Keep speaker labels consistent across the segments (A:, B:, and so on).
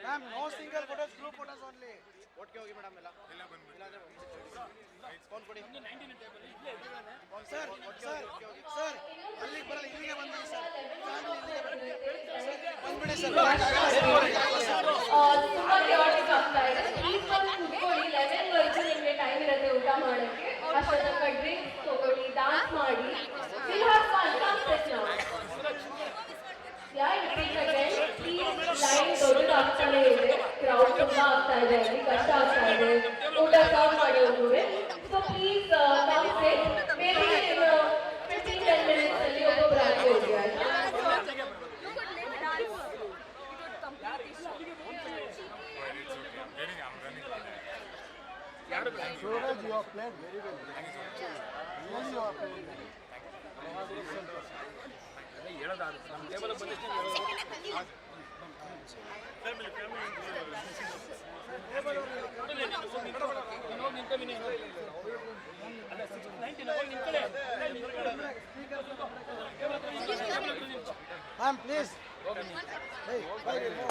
A: Ma'am, no single photos, group photos only. ಒಟ್ಟಿಗೆ ಹೋಗಿ madam ಎಲ್ಲ ಫೋನ್ ಕೊಡಿ ಸರ್ ಸರ್ ಸರ್ ಅಲ್ಲಿಗೆ ಬರಲ್ಲ ಇಲ್ಲಿಗೆ ಬಂದ್ಬಿಡಿ ಸರ್ ಬಂದ್ಬಿಡಿ ಸರ್
B: ತುಂಬಾ ಕ್ಯಾಟಿಕ್ ಆಗ್ತಾ ಇದೆ. ಪ್ಲೀಸ್ ಬಂದು ಕೂತ್ಕೊಳ್ಳಿ. 11 ವರೆಗೂ ನಿಮಗೆ ಟೈಮ್ ಇರುತ್ತೆ ಊಟ ಮಾಡೋಕ್ಕೆ. ಅಷ್ಟರ ತನಕ ಡ್ರಿಂಕ್ಸ್ ತಗೊಳ್ಳಿ, ಡಾನ್ಸ್ ಮಾಡಿ. Will have fun. Come sit now. Please line ದೊಡ್ಡದಾಗ್ತಾನೆ ಇದೆ. ಕ್ರೌಡ್ ತುಂಬಾ ಆಗ್ತಾ ಇದೆ, ಅಲ್ಲಿ ಕಷ್ಟ ಆಗ್ತಾ ಇದೆ ಊಟ ಸರ್ವ್ ಮಾಡೋದು. So please come sit. Maybe 15-10 minutes ಅಲ್ಲಿ ಒಬ್ಬೊಬ್ಬರು ಆಗಿ ಹೋಗಿ ಆಯ್ತಾ?
A: Suraj, you have played very well. Really, you have played well. Ma'am, please. Hey, why you know?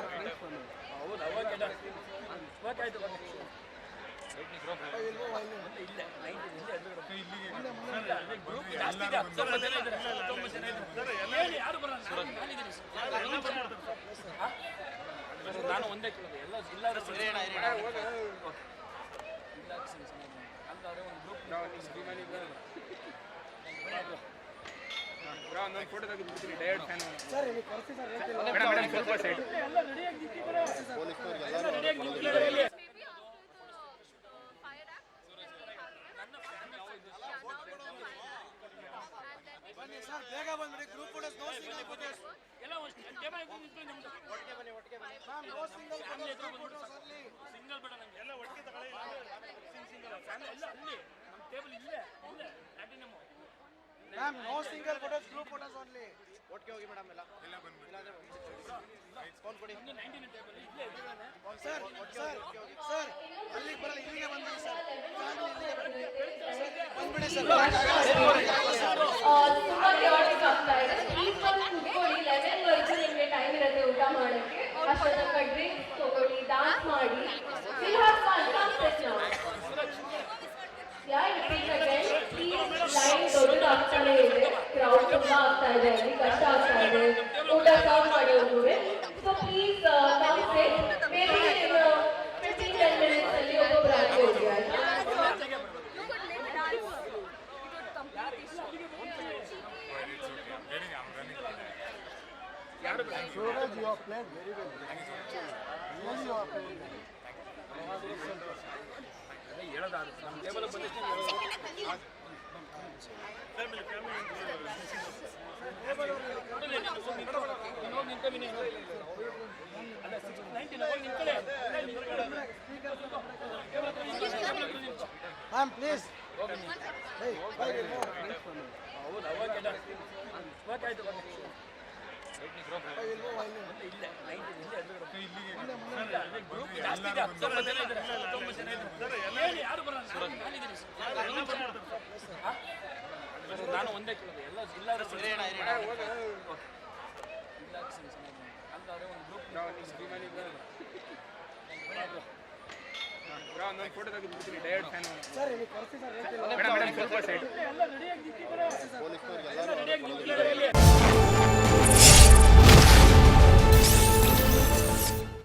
C: ನಾನು ಒಂದೇ ಕೇಳಿದೆ ಎಲ್ಲ ಇಲ್ಲಾದ್ರೆ ಒಂದು ಫೋಟೋ ತೆಗೆದುಬಿಡ್ತೀನಿ ಡಯಟ್ ಫ್ಯಾನ್
A: ಸರ್ ಇಲ್ಲಿ ಕರ್ಸಿ ಸರ್
C: ಮೇಡಮ್ ಮೇಡಮ್ ಸ್ವಲ್ಪ ಸೈಡ್
A: ಎಲ್ಲ ರೆಡಿ ಆಗಿದ್ದೀರಾ ಪೊಲೀಸರು ಎಲ್ಲರೂ ರೆಡಿ ಆಗಿದ್ದೀರಾ ಬನ್ನಿ ಸರ್ ಬೇಗ ಬಂದ್ಬಿಡಿ group photos no single photos
C: ಎಲ್ಲ ಟೇಬಲ್ ನಿಂತ್ಕೊಂಡು
A: ಒಟ್ಟಿಗೆ ಬನ್ನಿ ma'am no single photos only
C: single ಬೇಡ ನಮಗೆ ಎಲ್ಲ ಒಟ್ಟಿಗೆ ತಗೊಳ್ಳಿ ಸಿಂಗಲ್ ಫ್ಯಾಮಿಲಿ ಎಲ್ಲ ಅಲ್ಲಿ ನಮ್ಮ ಟೇಬಲ್ ಇಲ್ಲೇ platinum
A: ma'am no single photos group photos only ಒಟ್ಟಿಗೆ ಹೋಗಿ ಮೇಡಮ್ ಎಲ್ಲ ಫೋನ್ ಕೊಡಿ
C: 19 ಟೇಬಲ್ ಇಲ್ಲೇ
A: ಸರ್ ಸರ್ ಸರ್ ಅಲ್ಲಿಗೆ ಬರಲ್ಲ ಇಲ್ಲಿಗೆ ಬಂದ್ಬಿಡಿ ಸರ್ ಬಂದ್ಬಿಡಿ ಸರ್
B: ತುಂಬಾ ಕ್ಯಾಟಿಕ್ ಆಗ್ತಾ ಇದೆ. ಪ್ಲೀಸ್ ಬಂದು ಕೂತ್ಕೊಳ್ಳಿ. 11 ವರೆಗೂ ನಿಮಗೆ ಟೈಮ್ ಇರುತ್ತೆ ಊಟ ಮಾಡೋಕ್ಕೆ. ಅಷ್ಟರ ತನಕ ಡ್ರಿಂಕ್ಸ್ ತಗೊಳ್ಳಿ, ಡಾನ್ಸ್ ಮಾಡಿ. Will have fun. Come sit now. Please line ದೊಡ್ಡದಾಗ್ತಾನೆ ಇದೆ. ಕ್ರೌಡ್ ತುಂಬಾ ಆಗ್ತಾ ಇದೆ, ಅಲ್ಲಿ ಕಷ್ಟ ಆಗ್ತಾ ಇದೆ ಊಟ ಸರ್ವ್ ಮಾಡೋದು. So please come sit. Maybe 15-10 minutes ಅಲ್ಲಿ ಒಬ್ಬೊಬ್ಬರು ಆಗಿ ಹೋಗಿ ಆಯ್ತಾ?
A: Suraj, you have played very well. Really, you have played well.
C: ಹೇಳೋದಾದ್ರೆ ನಮ್ಮ table ಬಂದಿಷ್ಟು
A: Ma'am, please. Hey, why you know?
C: ಹೌದು ಅವಾಗ ಆಯ್ತು ಇಲ್ಲ 19 ಇಲ್ಲೇ ಗ್ರೂಪ್ ಜಾಸ್ತಿ ಇದೆ 19 ಜನ ಇದ್ದಾರೆ 19 ಜನ ಇದ್ದಾರೆ ಹೇಳಿ ಯಾರು ಬರಲ್ಲ ನಾನು ಒಂದೇ ಕೇಳಿದೆ ಎಲ್ಲ ಇಲ್ಲಾದ್ರೆ ಒಂದು ಗ್ರೂಪ್ ಒಂದು ಫೋಟೋ ತೆಗೆದುಬಿಡ್ತೀನಿ ಡಯಟ್ ಫ್ಯಾನ್
A: ಸರ್ ಇಲ್ಲಿ ಕರ್ಸಿ ಸರ್
C: ಮೇಡಮ್ ಮೇಡಮ್ ಸ್ವಲ್ಪ ಸೈಡ್
A: ಎಲ್ಲ ರೆಡಿ ಆಗಿದ್ದೀರಾ ಪೊಲೀಸರು ಎಲ್ಲ